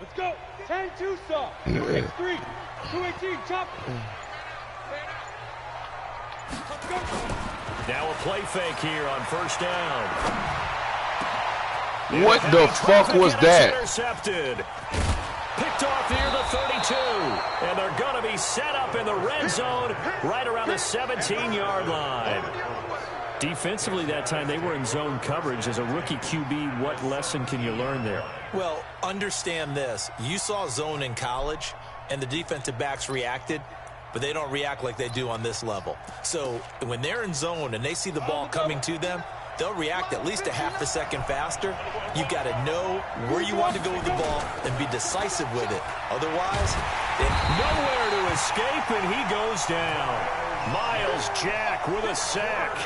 Let's go. 10-2 saw. 6-3. 218. Chop. Let's go. Now a play fake here on first down. What the fuck was that? Intercepted. Picked off near the 32. And they're going to be set up in the red zone right around the 17-yard line. Defensively that time, they were in zone coverage. As a rookie QB, what lesson can you learn there? Well, understand this. You saw zone in college, and the defensive backs reacted, but they don't react like they do on this level. So when they're in zone and they see the ball coming to them, they'll react at least a half a second faster. You've got to know where you want to go with the ball and be decisive with it. Otherwise, nowhere to escape, and he goes down. Miles Jack with a sack.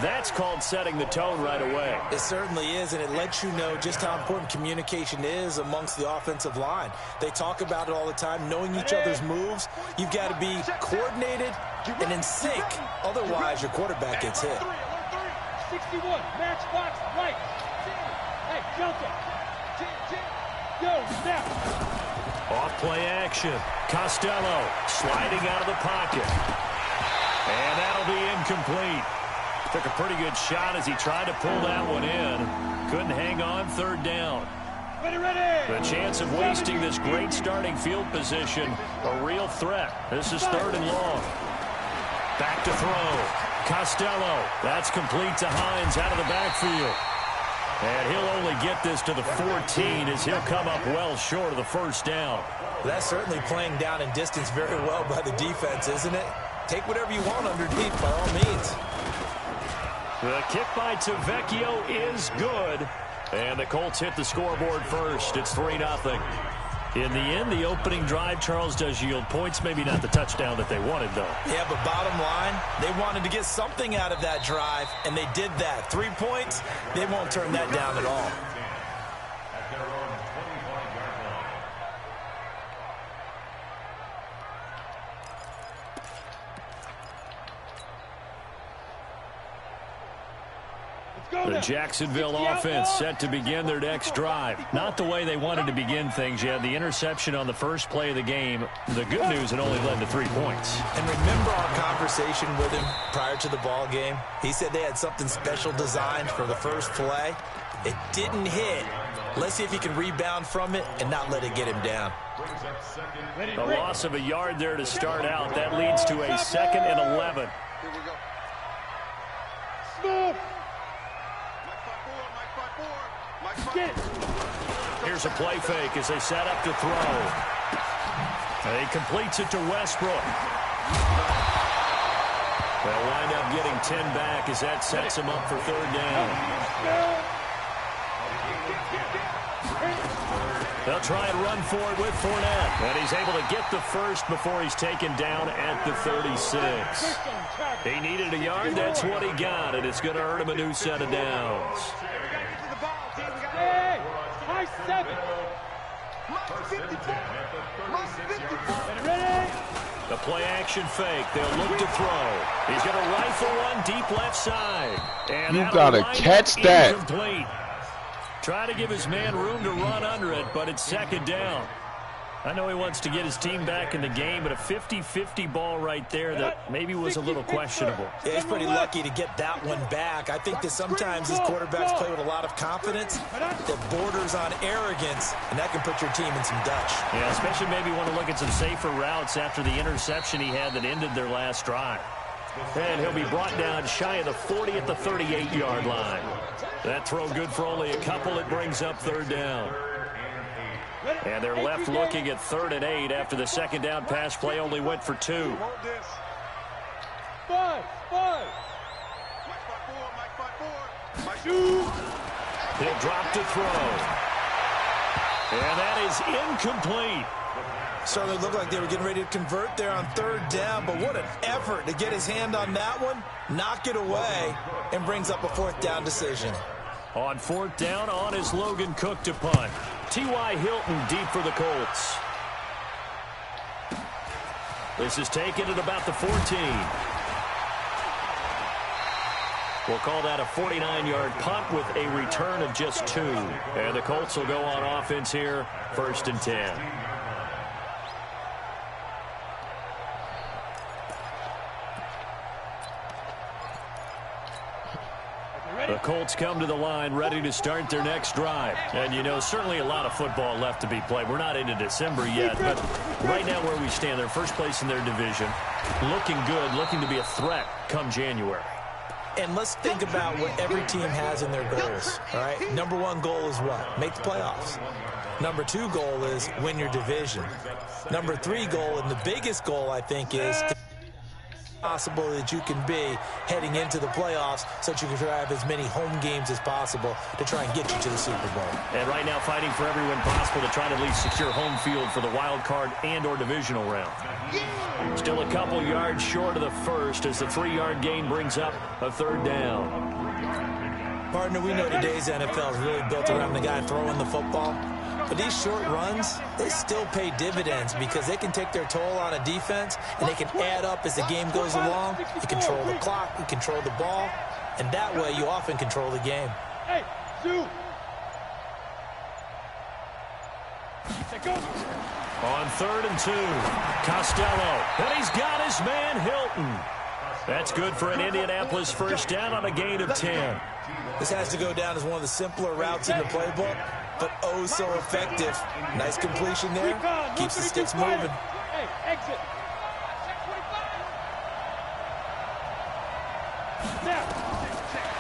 That's called setting the tone right away. It certainly is, and it lets you know just how important communication is amongst the offensive line. They talk about it all the time, knowing each other's moves. You've got to be coordinated and in sync. Otherwise, your quarterback gets hit. 61, matchbox, right. Hey, Delta. Yo, snap. Off play action. Costello sliding out of the pocket. And that'll be incomplete. Took a pretty good shot as he tried to pull that one in. Couldn't hang on third down. Ready. The chance of wasting this great starting field position, a real threat. This is third and long. Back to throw. Costello. That's complete to Hines out of the backfield. And he'll only get this to the 14 as he'll come up well short of the first down. That's certainly playing down in distance very well by the defense, isn't it? Take whatever you want underneath by all means. The kick by Tavecchio is good. And the Colts hit the scoreboard first. It's 3-0. In the end, the opening drive, Charles, does yield points. Maybe not the touchdown that they wanted, though. Yeah, but bottom line, they wanted to get something out of that drive, and they did that. 3 points, they won't turn that down at all. The Jacksonville offense set to begin their next drive. Not the way they wanted to begin things. You had the interception on the first play of the game. The good news, it only led to 3 points. And remember our conversation with him prior to the ball game? He said they had something special designed for the first play. It didn't hit. Let's see if he can rebound from it and not let it get him down. A loss of a yard there to start out. That leads to a 2nd and 11. Here we go. Smooth. Here's a play fake as they set up to throw. He completes it to Westbrook. They'll wind up getting 10 back as that sets him up for third down. They'll try and run for it with Fournette. And he's able to get the first before he's taken down at the 36. He needed a yard. That's what he got, and it's going to earn him a new set of downs. Hey, high 7. Ready. The play action fake. They'll look to throw. He's going to rifle one deep left side. And you got to catch that. Incomplete. Try to give his man room to run under it, but it's second down. I know he wants to get his team back in the game, but a 50-50 ball right there that maybe was a little questionable. Yeah, he's pretty lucky to get that one back. I think that sometimes these quarterbacks play with a lot of confidence that borders on arrogance, and that can put your team in some Dutch. Yeah, especially maybe want to look at some safer routes after the interception he had that ended their last drive. And he'll be brought down shy of the 40 at the 38-yard line. That throw good for only a couple. It brings up third down. And they're left looking at 3rd and 8 after the second down pass play only went for 2. 5. He'll drop to throw. And that is incomplete. Certainly looked like they were getting ready to convert there on 3rd down, but what an effort to get his hand on that one, knock it away, and brings up a 4th down decision. On 4th down, on is Logan Cook to punt. T.Y. Hilton deep for the Colts. This is taken at about the 14. We'll call that a 49-yard punt with a return of just 2. And the Colts will go on offense here, 1st and 10. The Colts come to the line ready to start their next drive. And, you know, certainly a lot of football left to be played. We're not into December yet, but right now where we stand, they're first place in their division. Looking good, looking to be a threat come January. And let's think about what every team has in their goals, all right? Number 1 goal is what? Make the playoffs. Number 2 goal is win your division. Number 3 goal, and the biggest goal, I think, is possible that you can be heading into the playoffs so that you can drive as many home games as possible to try and get you to the Super Bowl. And right now fighting for every win possible to try to at least secure home field for the wild card and or divisional round. Still a couple yards short of the first as the 3-yard gain brings up a 3rd down. Partner, we know today's NFL is really built around the guy throwing the football. But these short runs, they still pay dividends because they can take their toll on a defense and they can add up as the game goes along. You control the clock, you control the ball, and that way you often control the game. Hey, Sue. On 3rd and 2, Costello, and he's got his man Hilton. That's good for an Indianapolis 1st down on a gain of 10. This has to go down as one of the simpler routes in the playbook, but oh so effective. Nice completion there. Keeps the sticks moving. Hey, exit.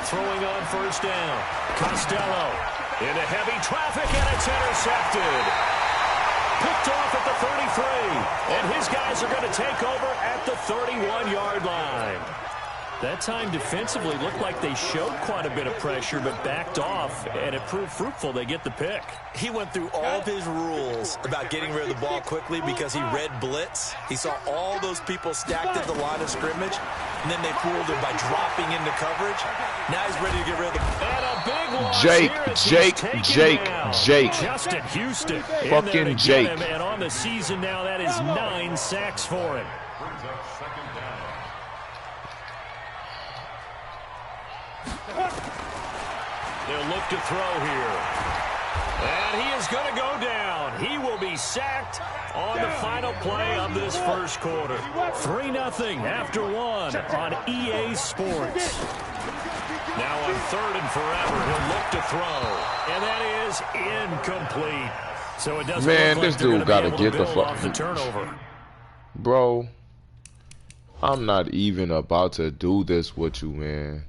Throwing on 1st down. Costello into heavy traffic, and it's intercepted. Picked off at the 33, and his guys are going to take over at the 31-yard line. That time defensively looked like they showed quite a bit of pressure but backed off, and it proved fruitful. They get the pick. He went through all of his rules about getting rid of the ball quickly because he read blitz. He saw all those people stacked at the line of scrimmage, and then they fooled him by dropping into coverage. Now he's ready to get rid of the ball. And a big loss Jake, here Jake. Justin Houston. Fucking Jake. And on the season now, that is 9 sacks for him. They'll look to throw here. And he is going to go down. He will be sacked on the final play of this first quarter. 3-0 after 1 on EA Sports. Now on 3rd and forever, he'll look to throw. And that is incomplete. So it doesn't Man, look like this dude got to get the fuck fuck. the turnover. Bro, I'm not even about to do this with you, man.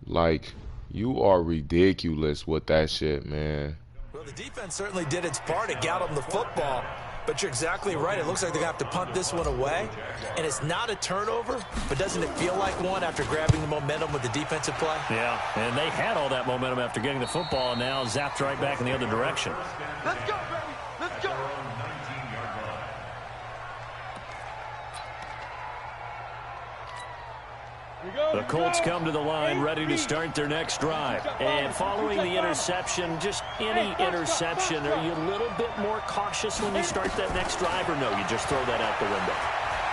Like, you are ridiculous with that shit, man. Well, the defense certainly did its part. It got them the football. But you're exactly right. It looks like they're going to have to punt this one away. And it's not a turnover, but doesn't it feel like one after grabbing the momentum with the defensive play? Yeah, and they had all that momentum after getting the football, and now zapped right back in the other direction. Let's go, baby. Let's go. The Colts come to the line ready to start their next drive. And following the interception, just any interception, are you a little bit more cautious when you start that next drive, or no, you just throw that out the window?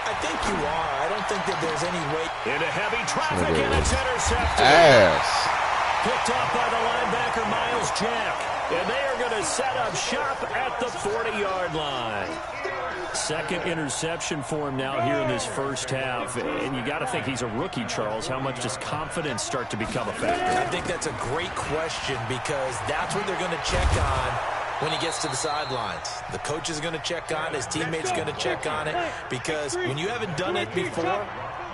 I think you are. I don't think that there's any way. Into heavy traffic, and it's intercepted. Ass. Picked off by the linebacker, Miles Jack. And they are going to set up shop at the 40-yard line. Second interception for him now here in this first half. And you got to think he's a rookie, Charles. How much does confidence start to become a factor? I think that's a great question because that's what they're going to check on when he gets to the sidelines. The coach is going to check on it. His teammates going to check on it because when you haven't done it before,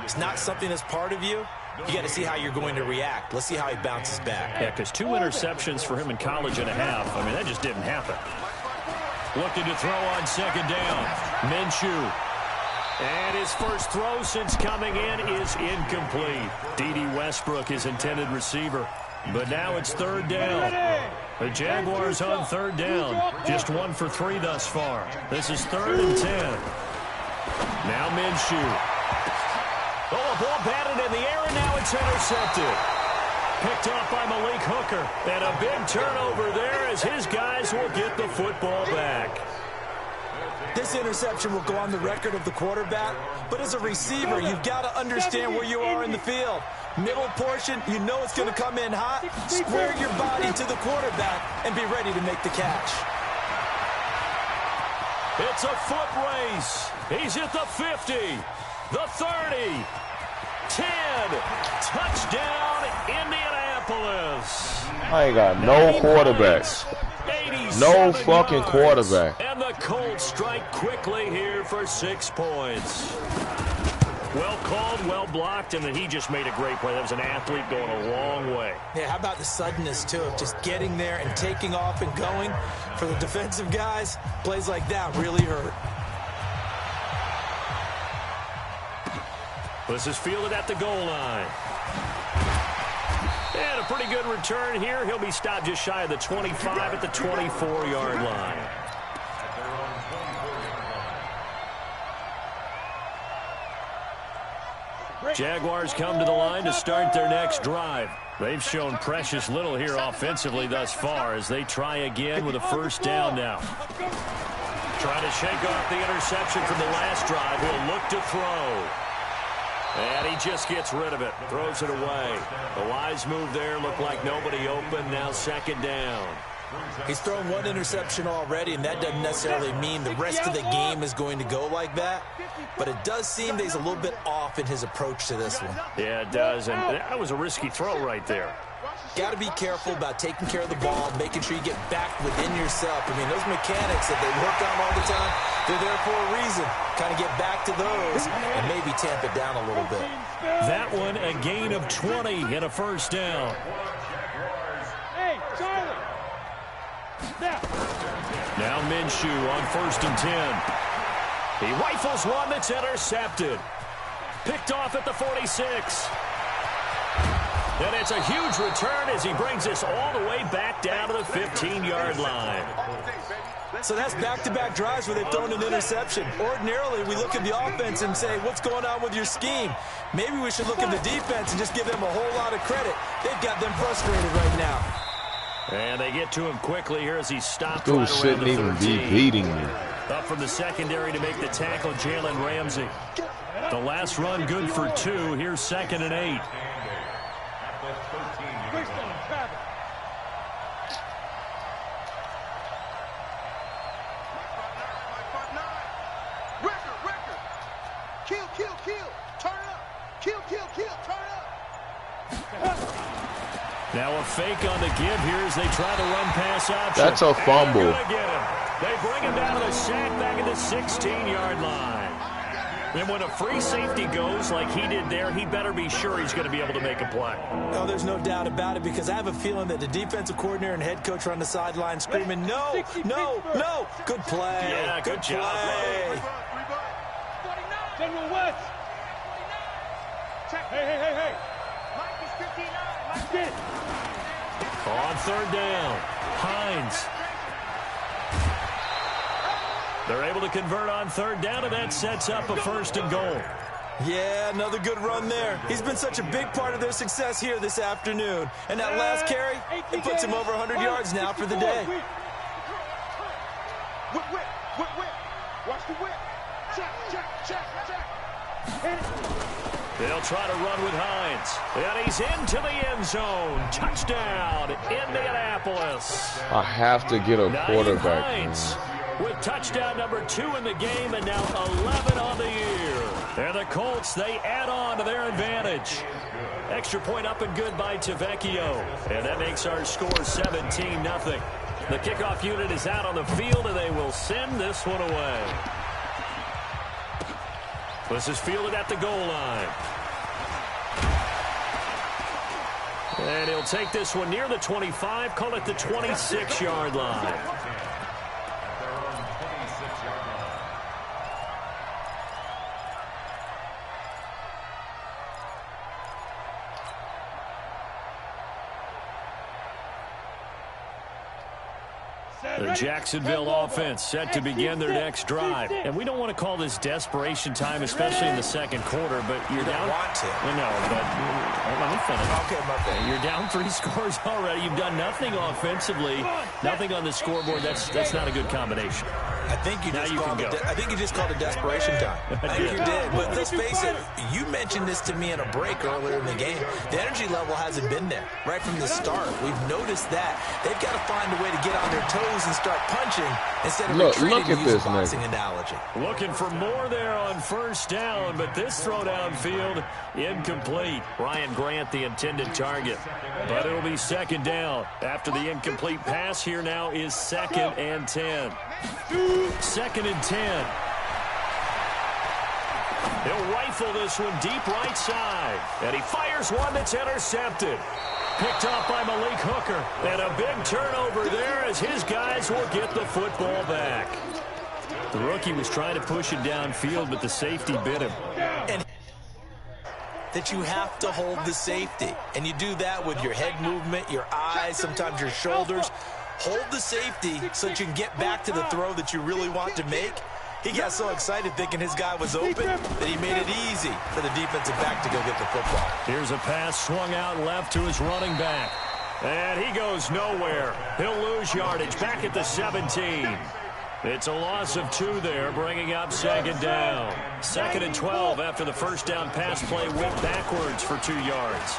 it's not something that's part of you. You got to see how you're going to react. Let's see how he bounces back. Yeah, because 2 interceptions for him in college and a half. I mean, that just didn't happen. Looking to throw on 2nd down. Minshew. And his first throw since coming in is incomplete. D.D. Westbrook, his intended receiver. But now it's 3rd down. The Jaguars on 3rd down. Just 1 for 3 thus far. This is 3rd and 10. Now Minshew. Oh, a ball batted in the air, and now it's intercepted. Picked off by Malik Hooker. And a big turnover there as his guys will get the football back. This interception will go on the record of the quarterback, but as a receiver, you've got to understand where you are in the field. Middle portion, you know it's going to come in hot. Square your body to the quarterback and be ready to make the catch. It's a foot race. He's at the 50, the 30, 10. Touchdown, Indianapolis. I ain't got no quarterbacks. No fucking quarterback. And the Colts strike quickly here for 6 points. Well called, well blocked, and then he just made a great play. That was an athlete going a long way. Yeah, how about the suddenness, too, of just getting there and taking off and going? For the defensive guys, plays like that really hurt. This is fielded at the goal line. And a pretty good return here. He'll be stopped just shy of the 25 at the 24-yard line. Jaguars come to the line to start their next drive. They've shown precious little here offensively thus far as they try again with a first down now. Trying to shake off the interception from the last drive. He'll look to throw. And he just gets rid of it. Throws it away. The wise move there. Looked like nobody open. Now second down. He's thrown one interception already, and that doesn't necessarily mean the rest of the game is going to go like that. But it does seem that he's a little bit off in his approach to this one. Yeah, it does. And that was a risky throw right there. Got to be careful about taking care of the ball, making sure you get back within yourself. I mean, those mechanics that they work on all the time, they're there for a reason. Kind of get back to those and maybe tamp it down a little bit. That one, a gain of 20 and a first down. Hey, Charlie. Now Minshew on 1st and 10. He rifles one that's intercepted. Picked off at the 46. And it's a huge return as he brings us all the way back down to the 15-yard line. So that's back-to-back drives where they've thrown an interception. Ordinarily, we look at the offense and say, what's going on with your scheme? Maybe we should look at the defense and just give them a whole lot of credit. They've got them frustrated right now. And they get to him quickly here as he's stopped Dude right around shouldn't the even 13. be beating me. Up from the secondary to make the tackle, Jalen Ramsey. The last run good for 2. Here's 2nd and 8. Now a fake on the give here as they try to run pass option. That's a fumble. They bring him down to the sack back at the 16-yard line. And when a free safety goes like he did there, he better be sure he's going to be able to make a play. No, there's no doubt about it, because I have a feeling that the defensive coordinator and head coach are on the sideline screaming, no, no, no. Good play. Yeah, good job. Play. General West. Hey. Mike is 59. On 3rd down, Hines. They're able to convert on 3rd down, and that sets up a 1st and goal. Yeah, another good run there. He's been such a big part of their success here this afternoon. And that last carry, it puts him over 100 yards now for the day. Whip. Watch the whip. Check. They'll try to run with Hines. And he's into the end zone. Touchdown, Indianapolis. I have to get a quarterback. Hines with touchdown number 2 in the game and now 11 on the year. And the Colts, they add on to their advantage. Extra point up and good by Tavecchio. And that makes our score 17-0. The kickoff unit is out on the field, and they will send this one away. This is fielded at the goal line. And he'll take this one near the 25, call it the 26-yard line. The Jacksonville offense set to begin their next drive. And we don't want to call this desperation time, especially in the second quarter, but you're down. Want to. No, but let me finish. Okay, my bad. You're down 3 scores already. You've done nothing offensively, nothing on the scoreboard. That's not a good combination. I think you just called it desperation time. I think you did. But let's face it, you mentioned this to me in a break earlier in the game. The energy level hasn't been there right from the start. We've noticed that. They've got to find a way to get on their toes and start punching instead of retreating to use a boxing analogy. Looking for more there on first down, but this throw downfield incomplete. Ryan Grant, the intended target. But it'll be second down. After the incomplete pass, here now is 2nd and 10. 2nd and 10. He'll rifle this one deep right side. And he fires one that's intercepted. Picked off by Malik Hooker. And a big turnover there as his guys will get the football back. The rookie was trying to push it downfield, but the safety bit him. And that you have to hold the safety. And you do that with your head movement, your eyes, sometimes your shoulders. Hold the safety so that you can get back to the throw that you really want to make. He got so excited thinking his guy was open that he made it easy for the defensive back to go get the football. Here's a pass swung out left to his running back. And he goes nowhere. He'll lose yardage back at the 17. It's a loss of 2 there, bringing up 2nd down. 2nd and 12 after the first down pass play went backwards for 2 yards.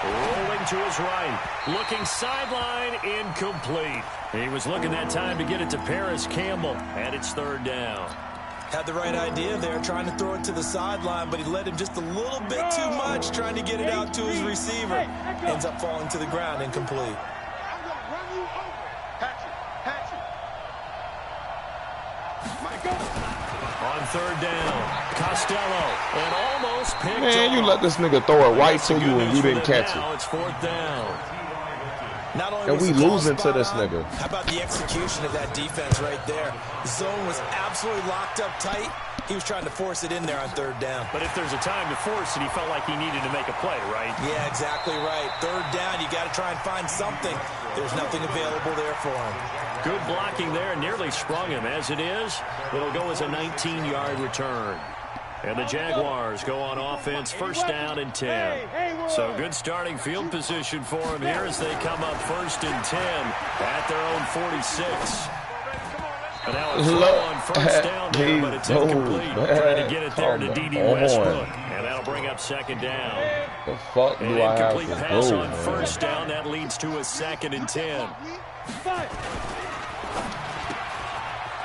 Rolling to his right. Looking sideline, incomplete. He was looking that time to get it to Paris Campbell, and it's 3rd down. Had the right idea there, trying to throw it to the sideline, but he led him just a little bit too much, trying to get it out to his receiver. Ends up falling to the ground, incomplete. On 3rd down, Costello, and almost picked off. Man, you let this nigga throw it right to you and you didn't catch Now it. it's 4th down. Not only And we losing to this nigga. How about the execution of that defense right there? The zone was absolutely locked up tight. He was trying to force it in there on 3rd down. But if there's a time to force it, he felt like he needed to make a play, right? Yeah, exactly right. 3rd down, you got to try and find something. There's nothing available there for him. Good blocking there, nearly sprung him. As it is, it'll go as a 19-yard return. And the Jaguars go on offense, 1st down and 10. So good starting field position for him here as they come up 1st and 10 at their own 46. And now a throw on 1st down there, but it's incomplete. Trying to get it there to D.D. Westbrook. And that'll bring up 2nd down. The fuck do An I have incomplete to pass do, on man? 1st down. That leads to a 2nd and 10.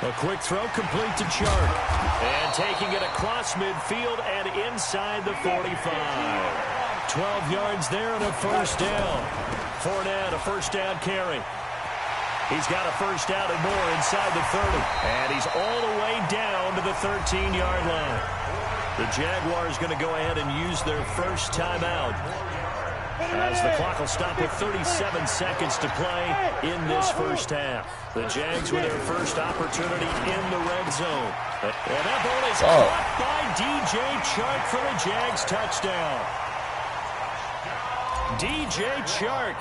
A quick throw complete to Chark. And taking it across midfield and inside the 45. 12 yards there and a 1st down. Fournette, a 1st down carry. He's got a 1st down and more inside the 30. And he's all the way down to the 13-yard line. The Jaguars going to go ahead and use their first timeout, as the clock will stop with 37 seconds to play in this first half. The Jags with their first opportunity in the red zone. And that ball is caught by DJ Chark for the Jags touchdown. DJ Chark,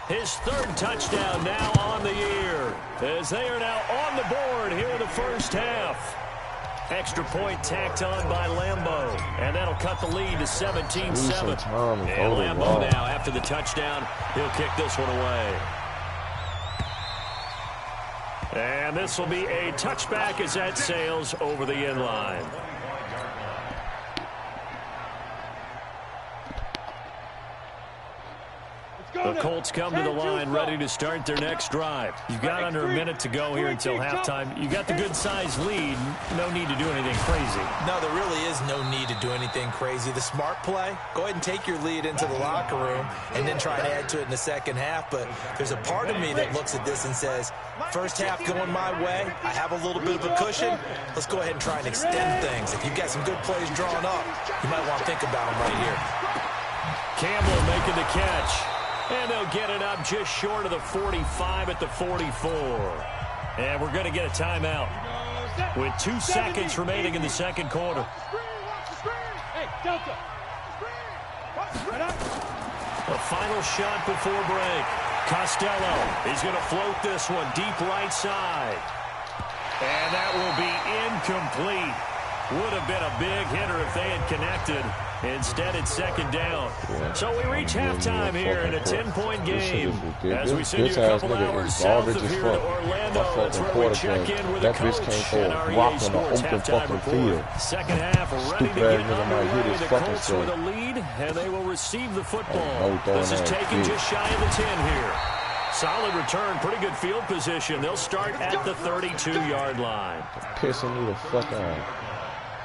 his 3rd touchdown now on the year, as they are now on the board here in the first half. Extra point tacked on by Lambeau, and that'll cut the lead to 17-7. And Lambeau now, after the touchdown, he'll kick this one away. And this will be a touchback as that sails over the end line. The Colts come to the line ready to start their next drive. You've got under a minute to go here until halftime. You've got the good-sized lead. No need to do anything crazy. No, there really is no need to do anything crazy. The smart play, go ahead and take your lead into the locker room and then try and add to it in the second half. But there's a part of me that looks at this and says, first half going my way, I have a little bit of a cushion. Let's go ahead and try and extend things. If you've got some good plays drawn up, you might want to think about them right here. Campbell making the catch. And they'll get it up just short of the 45 at the 44. And we're going to get a timeout with 2 seconds remaining in the second quarter. A final shot before break. Costello is going to float this one deep right side. And that will be incomplete. Would have been a big hitter if they had connected. Instead, it's second down. So we reach halftime here in a 10-point game. As we send you a couple hours south of here to Orlando, that's where we check in with a coach at our EA Sports halftime report. Second half, ready to get underway. The Colts with a lead, and they will receive the football. This is taken just shy of the 10 here. Solid return, pretty good field position. They'll start at the 32-yard line. Pissing me the fuck out.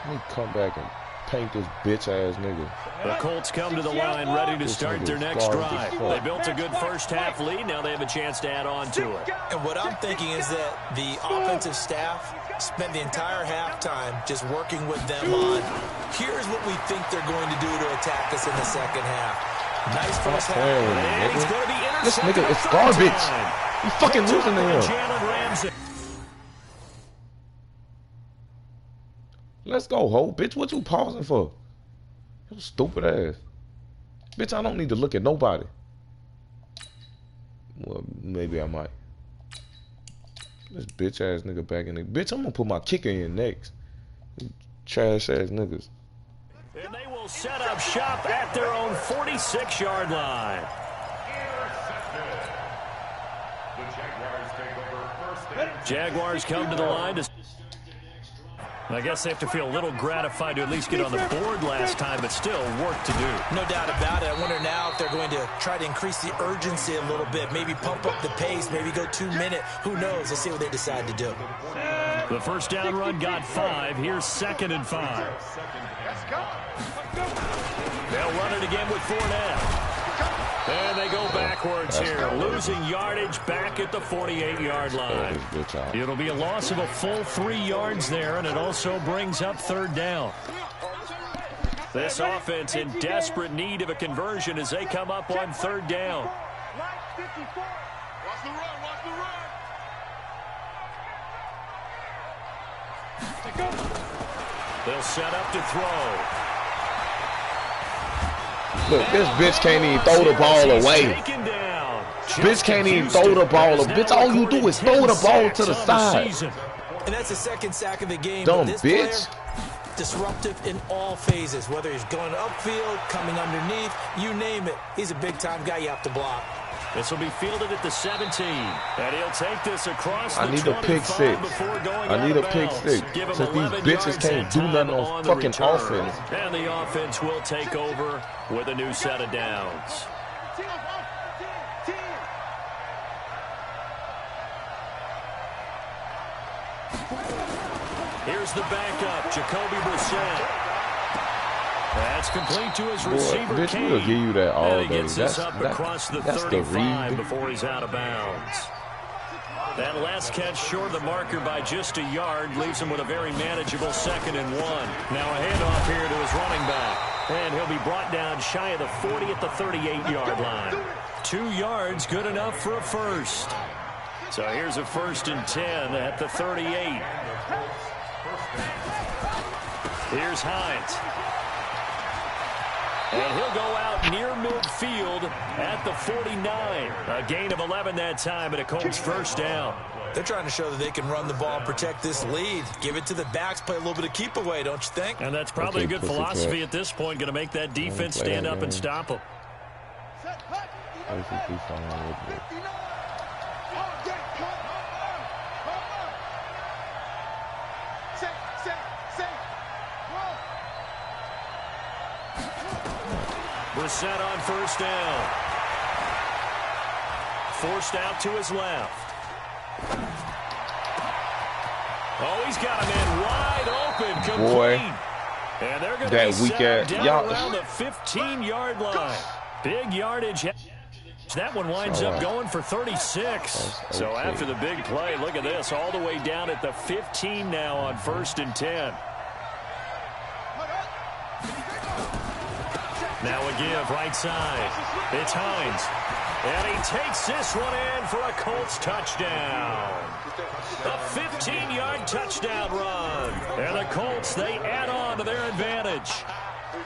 Let me come back and paint this bitch-ass nigga. The Colts come to the line ready to start their next drive. They built a good first-half lead. Now they have a chance to add on to it. And what I'm thinking is that the offensive staff spent the entire halftime just working with them on, here's what we think they're going to do to attack us in the second half. Nice first half. And he's going to be intercepted. This nigga is garbage. You fucking losing to him. Let's go, ho. Bitch, what you pausing for? You stupid ass. Bitch, I don't need to look at nobody. Well, maybe I might. This bitch ass nigga back in the... Bitch, I'm gonna put my kicker in next. Trash ass niggas. And they will set up shop at their own 46-yard line. Jaguars come to the line to... I guess they have to feel a little gratified to at least get on the board last time, but still work to do. No doubt about it. I wonder now if they're going to try to increase the urgency a little bit, maybe pump up the pace, maybe go 2 minute. Who knows? Let's see what they decide to do. The first down run got 5. Here's 2nd and 5. They'll run it again with Fournette. And they go backwards here, losing yardage back at the 48-yard line. It'll be a loss of a full 3 yards there, and it also brings up 3rd down. This offense in desperate need of a conversion as they come up on 3rd down. They'll set up to throw. Look, this bitch can't even throw the ball away. Bitch can't even throw the ball away. Bitch, all you do is throw the ball to the side. And that's the 2nd sack of the game. Dumb bitch. Disruptive in all phases, whether he's going upfield, coming underneath, you name it. He's a big-time guy you have to block. This will be fielded at the 17. And he'll take this across the 25 I need a pick 6. I need a pick 6. Since these bitches can't do nothing on fucking offense. And the offense will take over with a new set of downs. Here's the backup, Jacoby Brissett. That's complete to his receiver, Bitch, we'll give you that all day. He gets this up across the 35 before he's out of bounds. That last catch short of the marker by just a yard leaves him with a very manageable 2nd and 1. Now a handoff here to his running back. And he'll be brought down shy of the 40 at the 38-yard line. 2 yards, good enough for a first. So here's a 1st and 10 at the 38. Here's Hines. And he'll go out near midfield at the 49. A gain of 11 that time, and a Colts 1st down. They're trying to show that they can run the ball and protect this lead. Give it to the backs, play a little bit of keep away, don't you think? And that's probably a good philosophy at this point, going to make that defense stand up and stop them. Brissett on 1st down. Forced out to his left. Oh, he's got a man wide open, complete. Boy, and they're going to be set down around the 15-yard line. Big yardage. That one winds up going for 36. So after the big play, look at this, all the way down at the 15 now on 1st and 10. Now a give, right side. It's Hines. And he takes this one in for a Colts touchdown. A 15-yard touchdown run. And the Colts, they add on to their advantage.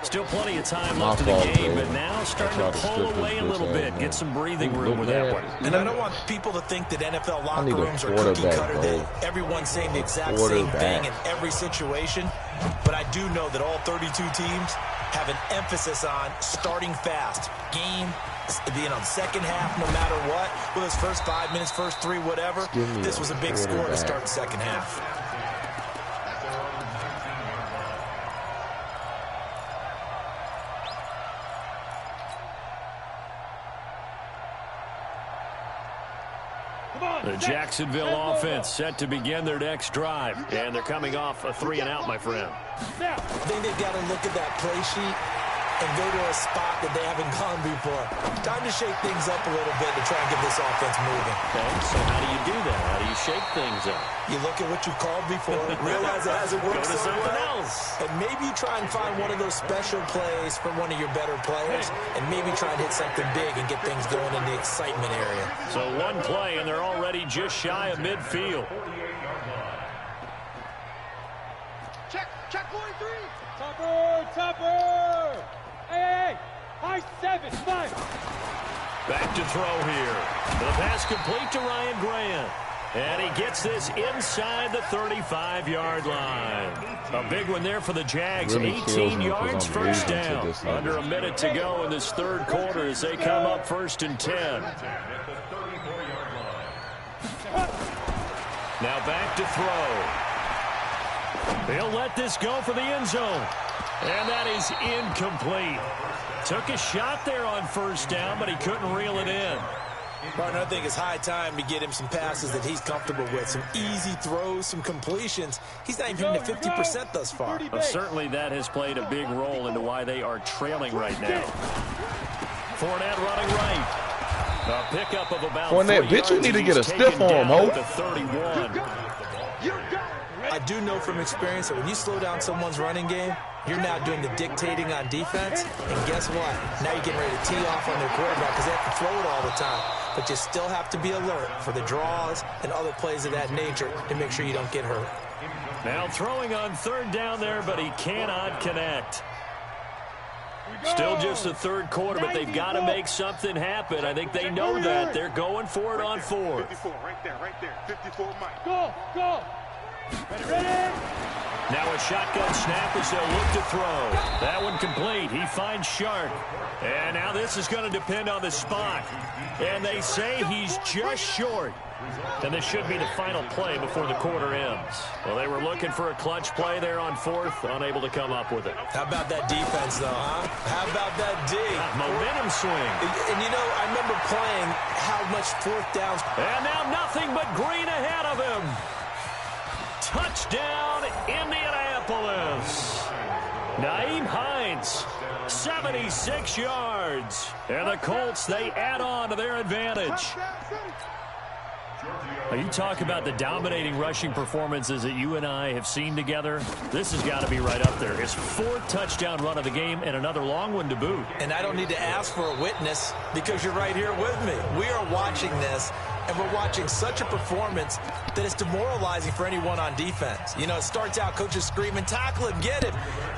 Still plenty of time left in the game, but now starting to pull away a little bit. Get some breathing room with that one. And I don't want people to think that NFL locker rooms are cookie cutter, that everyone's saying the exact same thing in every situation. But I do know that all 32 teams have an emphasis on starting fast. Game, second half, no matter what. Whether it's first 5 minutes, first 3, whatever. This was a big score to start the second half. The Jacksonville offense set to begin their next drive. And they're coming off a 3-and-out, my friend. I think they've got to look at that play sheet and go to a spot that they haven't gone before. Time to shake things up a little bit to try and get this offense moving. Okay, so how do you do that? How do you shake things up? You look at what you've called before, realize it hasn't worked Go to something else. And maybe you try and find one of those special plays from one of your better players, and maybe try and hit something big and get things going in the excitement area. So one play, and they're already just shy of midfield. Check 43. Topper. Hey, high 7, 5. Back to throw here. The pass complete to Ryan Grant. And he gets this inside the 35-yard line. A big one there for the Jags. Really 18 yards, first down. Under a minute to go in this third quarter as they come up 1st and 10. Now back to throw. He'll let this go for the end zone. And that is incomplete. Took a shot there on first down, but he couldn't reel it in. Partner, I think it's high time to get him some passes that he's comfortable with. Some easy throws, some completions. He's not even hitting 50% thus far. Well, certainly that has played a big role into why they are trailing right now. Fournette running right. A pickup of about Fournette, bitch, you need to get a stiff arm, ho. 31. I do know from experience that when you slow down someone's running game, you're now doing the dictating on defense, and guess what? Now you're getting ready to tee off on their quarterback because they have to throw it all the time. But you still have to be alert for the draws and other plays of that nature to make sure you don't get hurt. Now throwing on third down there, but he cannot connect. Still just the third quarter, but they've got to make something happen. I think they know that. They're going for it on 4th. 54, right there. 54, Mike. Go. Ready. Now a shotgun snap as they'll look to throw. That one complete. He finds Sharp. And now this is going to depend on the spot. And they say he's just short. And this should be the final play before the quarter ends. Well, they were looking for a clutch play there on 4th, unable to come up with it. How about that defense, though, huh? How about that D? Momentum swing. And, you know, I remember playing how much 4th downs. And now nothing but green ahead of him. Touchdown, Indianapolis. Nyheim Hines, 76 yards. And the Colts, they add on to their advantage. Now, you talk about the dominating rushing performances that you and I have seen together. This has got to be right up there. His 4th touchdown run of the game and another long one to boot. And I don't need to ask for a witness because you're right here with me. We are watching this, and we're watching such a performance that it's demoralizing for anyone on defense. You know, it starts out coaches screaming, tackle him, get him.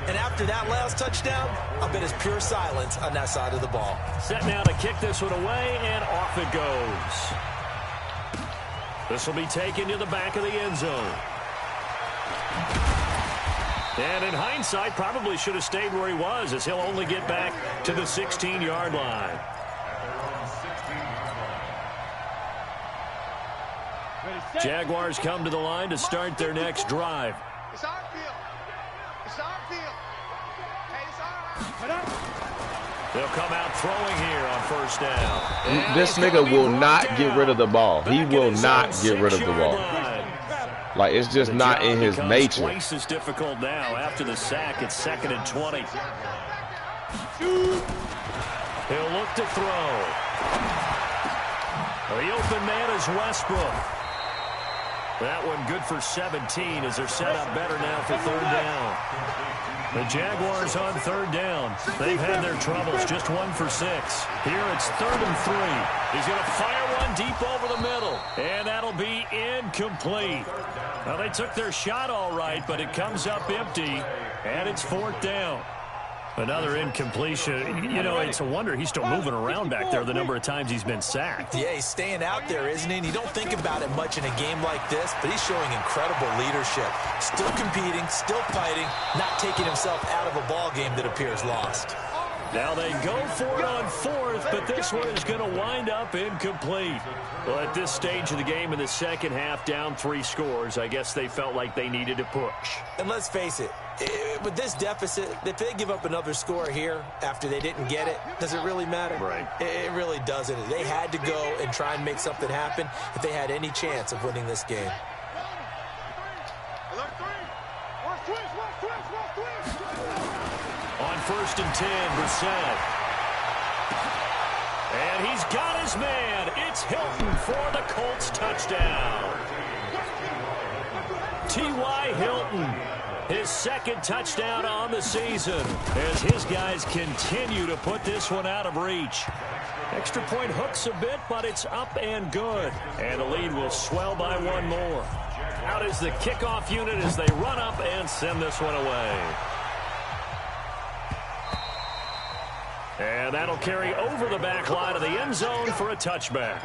And after that last touchdown, I bet it's pure silence on that side of the ball. Set now to kick this one away, and off it goes. This will be taken to the back of the end zone. And in hindsight, probably should have stayed where he was, as he'll only get back to the 16-yard line. Jaguars come to the line to start their next drive. It's our field. Hey, it's all right. They'll come out throwing here on first down. This nigga will not get rid of the ball. He will not get rid of the ball. Like, it's just not in his nature. Twice as difficult now after the sack. It's 2nd and 20. He'll look to throw. The open man is Westbrook. That one good for 17 as they're set up better now for third down. The Jaguars on third down. They've had their troubles, just 1 for 6. Here it's 3rd and 3. He's going to fire one deep over the middle, and that'll be incomplete. Well, they took their shot all right, but it comes up empty, and it's 4th down. Another incompletion. You know, it's a wonder he's still moving around back there the number of times he's been sacked. Yeah, he's staying out there, isn't he? And you don't think about it much in a game like this, but he's showing incredible leadership. Still competing, still fighting, not taking himself out of a ball game that appears lost. Now they go for it on fourth, but this one is going to wind up incomplete. Well, at this stage of the game in the second half, down 3 scores, I guess they felt like they needed to push. And let's face it, with this deficit, if they give up another score here after they didn't get it, does it really matter? Right. It really doesn't. They had to go and try and make something happen if they had any chance of winning this game. On 1st and 10, Brissett. And he's got his man. It's Hilton for the Colts touchdown. T.Y. Hilton, his 2nd touchdown on the season as his guys continue to put this one out of reach. Extra point hooks a bit, but it's up and good. And the lead will swell by 1 more. Out is the kickoff unit as they run up and send this one away. And that'll carry over the back line of the end zone for a touchback.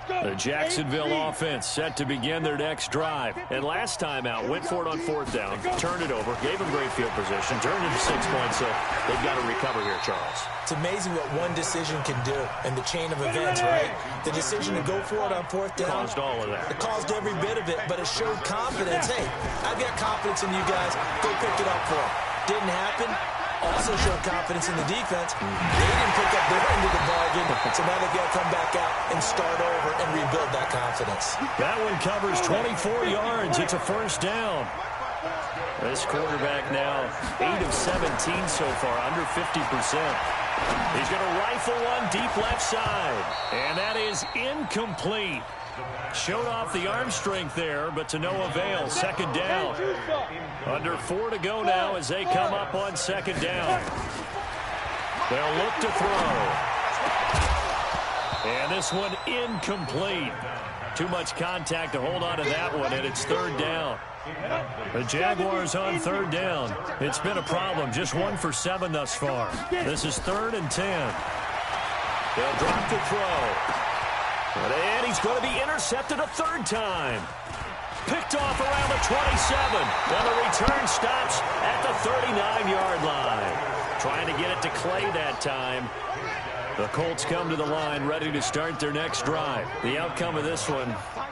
The Jacksonville offense set to begin their next drive. And last time out, went for it on 4th down, turned it over, gave them great field position, turned into 6 points, so they've got to recover here, Charles. It's amazing what one decision can do in the chain of events, right? The decision to go for it on 4th down. Caused all of that. It caused every bit of it, but it showed confidence. Hey, I've got confidence in you guys. Go pick it up for them. Didn't happen. Also showed confidence in the defense. They didn't pick up their end of the bargain, so now they've got to come back out and start over and rebuild that confidence. That one covers 24 yards. It's a 1st down. This quarterback now 8 of 17 so far, under 50%. He's going to rifle one deep left side, and that is incomplete. Showed off the arm strength there, but to no avail. 2nd down. Under 4 to go now as they come up on 2nd down. They'll look to throw. And this one incomplete. Too much contact to hold on to that one, and it's 3rd down. The Jaguars on 3rd down. It's been a problem. Just 1 for 7 thus far. This is 3rd and 10. They'll drop the throw. And he's going to be intercepted a 3rd time. Picked off around the 27. And the return stops at the 39-yard line. Trying to get it to Clay that time. The Colts come to the line ready to start their next drive. The outcome of this one,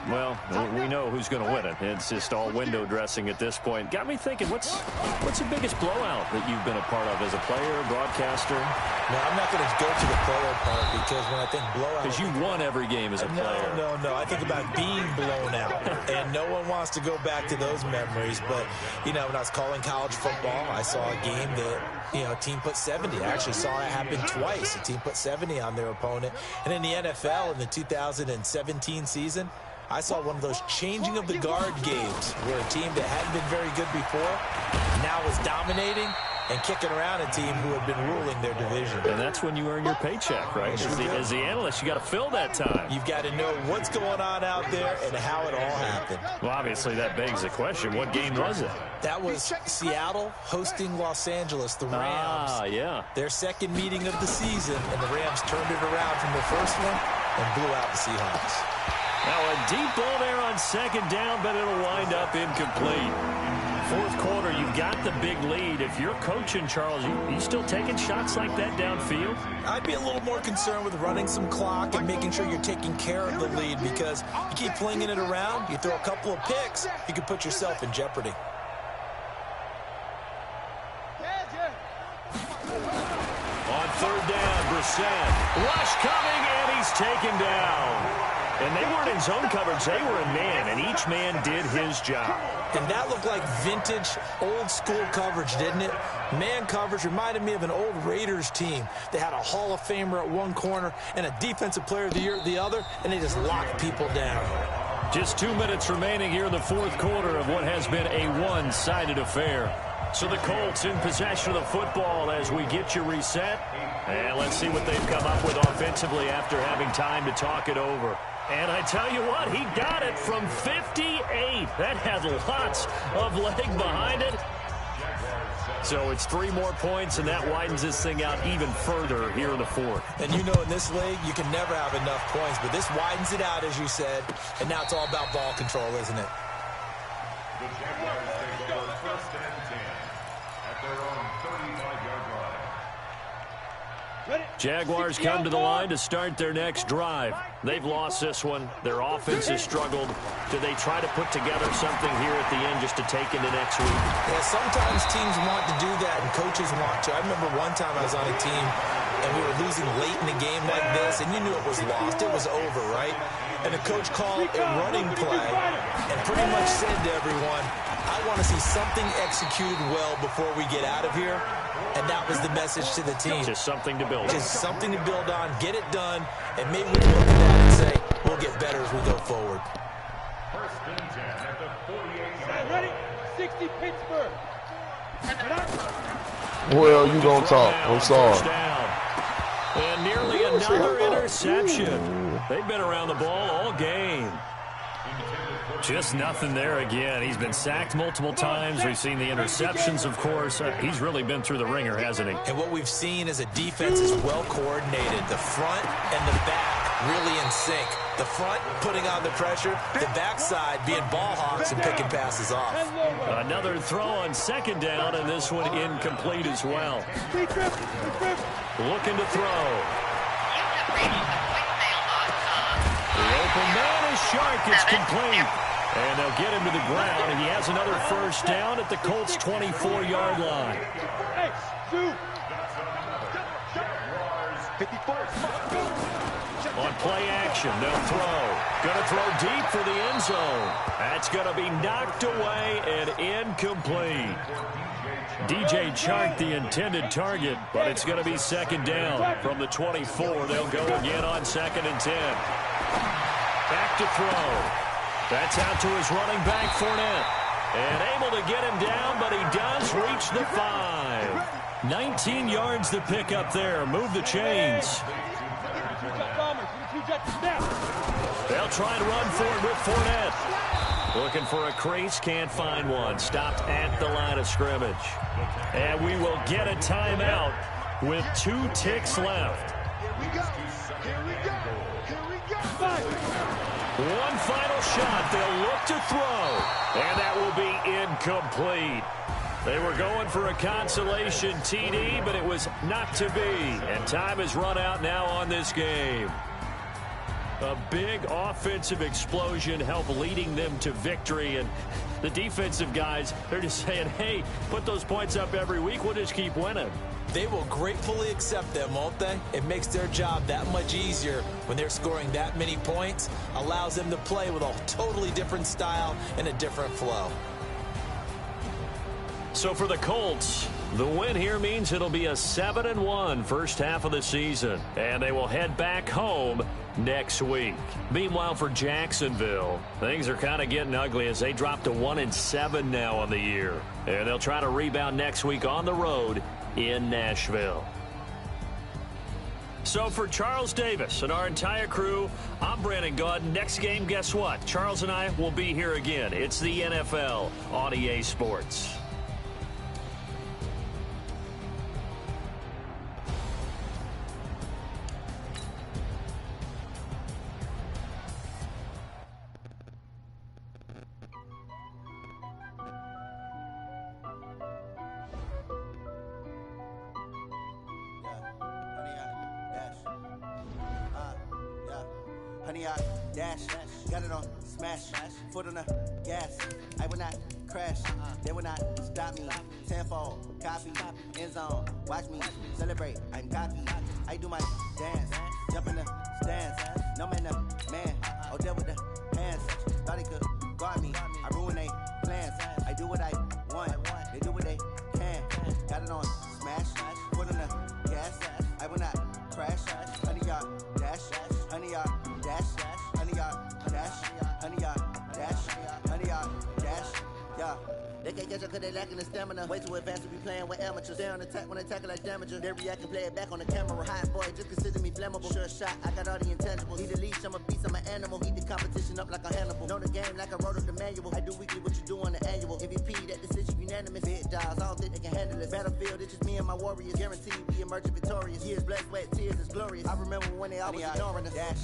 well, we know who's going to win it. It's just all window dressing at this point. Got me thinking, what's the biggest blowout that you've been a part of as a player, broadcaster? No, I'm not going to go to the player part because when I think blowout... Because you won every game as a player. No. I think about being blown out. And no one wants to go back to those memories. But, you know, when I was calling college football, I saw a game that, you know, a team put 70. I actually saw it happen twice. A team put 70 on their opponent. And in the NFL, in the 2017 season, I saw one of those changing of the guard games where a team that hadn't been very good before now was dominating and kicking around a team who had been ruling their division. And that's when you earn your paycheck, right? As the analyst, you got to fill that time. You've got to know what's going on out there and how it all happened. Well, obviously, that begs the question, what game was it? That was Seattle hosting Los Angeles, the Rams. Ah, yeah. Their 2nd meeting of the season, and the Rams turned it around from the first one and blew out the Seahawks. Now a deep ball there on 2nd down, but it'll wind up incomplete. 4th quarter, you've got the big lead. If you're coaching, Charles, you still taking shots like that downfield? I'd be a little more concerned with running some clock and making sure you're taking care of the lead because you keep flinging it around, you throw a couple of picks, you could put yourself in jeopardy. On 3rd down, Brissett. Rush coming, and he's taken down. And they weren't in zone coverage. They were in man, and each man did his job. And that looked like vintage, old-school coverage, didn't it? Man coverage reminded me of an old Raiders team. They had a Hall of Famer at one corner and a Defensive Player of the Year at the other, and they just locked people down. Just 2 minutes remaining here in the 4th quarter of what has been a one-sided affair. So the Colts in possession of the football as we get you reset. And let's see what they've come up with offensively after having time to talk it over. And I tell you what, he got it from 58. That had lots of leg behind it. So it's 3 more points, and that widens this thing out even further here in the fourth. And you know in this league, you can never have enough points, but this widens it out, as you said, and now it's all about ball control, isn't it? The Jaguars take over 1st and 10 at their own 35-yard line. Jaguars come to the line to start their next drive. They've lost this one. Their offense has struggled. Do they try to put together something here at the end just to take into next week? Yeah, sometimes teams want to do that and coaches want to. I remember one time I was on a team and we were losing late in a game like this, and you knew it was lost. It was over, right? And the coach called a running play and pretty much said to everyone, I want to see something executed well before we get out of here. And that was the message to the team. Just something to build on. Just something to build on, get it done, and maybe we can look at that and say, we'll get better as we go forward. 1st and 10 at the 48-yard line. Ready? 60 Pittsburgh. Well, you gonna talk. I'm sorry. First down. And nearly another interception. They've been around the ball all game. Just nothing there again. He's been sacked multiple times. We've seen the interceptions, of course. He's really been through the ringer, hasn't he? And what we've seen is a defense is well coordinated. The front and the back really in sync. The front putting on the pressure, the backside being ball hawks and picking passes off. Another throw on 2nd down, and this one incomplete as well. Looking to throw. The open man is Shark. It's complete. And they'll get him to the ground, and he has another 1st down at the Colts' 24-yard line. On play action, they'll throw. Going to throw deep for the end zone. That's going to be knocked away and incomplete. DJ Chark, the intended target, but it's going to be 2nd down from the 24. They'll go again on 2nd and 10. Back to throw. That's out to his running back, Fournette. And able to get him down, but he does reach the 5. 19 yards to pick up there. Move the chains. They'll try and run for it with Fournette. Looking for a crease, can't find one. Stopped at the line of scrimmage. And we will get a timeout with 2 ticks left. One final shot. They'll look to throw. And that will be incomplete. They were going for a consolation TD, but it was not to be. And time has run out now on this game. A big offensive explosion helped leading them to victory. And the defensive guys, they're just saying, hey, put those points up every week. We'll just keep winning. They will gratefully accept them, won't they? It makes their job that much easier when they're scoring that many points. Allows them to play with a totally different style and a different flow. So for the Colts, the win here means it'll be a 7-1 first half of the season. And they will head back home next week. Meanwhile, for Jacksonville, things are kind of getting ugly as they drop to 1-7 now on the year. And they'll try to rebound next week on the road in Nashville. So for Charles Davis and our entire crew, I'm Brandon Gaudin. Next game, guess what? Charles and I will be here again. It's the NFL on EA Sports. Honey, I dash, got it on smash, foot on the gas. I will not crash, they will not stop me. Tenfold, copy, end zone, watch me celebrate. I'm cocky, I do my dance, jump in the stands. No man, the man, oh, there with the hands. Thought he could guard me, I ruin they plans. I do what I want, they do what they can. Got it on smash, foot on the gas. I will not crash, honey, y'all dash, honey, y'all dash, honey, y'all dash, honey, y'all dash, honey, y'all dash, yeah. They can't catch up cause they lacking the stamina. Way too advanced to be playing with amateurs. Stay on attack when they tackle like damager. They react and play it back on the camera. Hot boy, just consider me flammable. Sure shot, I got all the intangibles. Need a leash, I'm a beast, I'm an animal. Heat the competition up like a Hannibal. Know the game like I wrote up the manual. I do weekly what you do on the annual. MVP, that decision unanimous. Big dogs, I don't think they can handle it. Battlefield, it's just me and my warriors. Guaranteed we emerge victorious. Years, blood, sweat, tears, is glorious. I remember when they always ignoring us. Dash,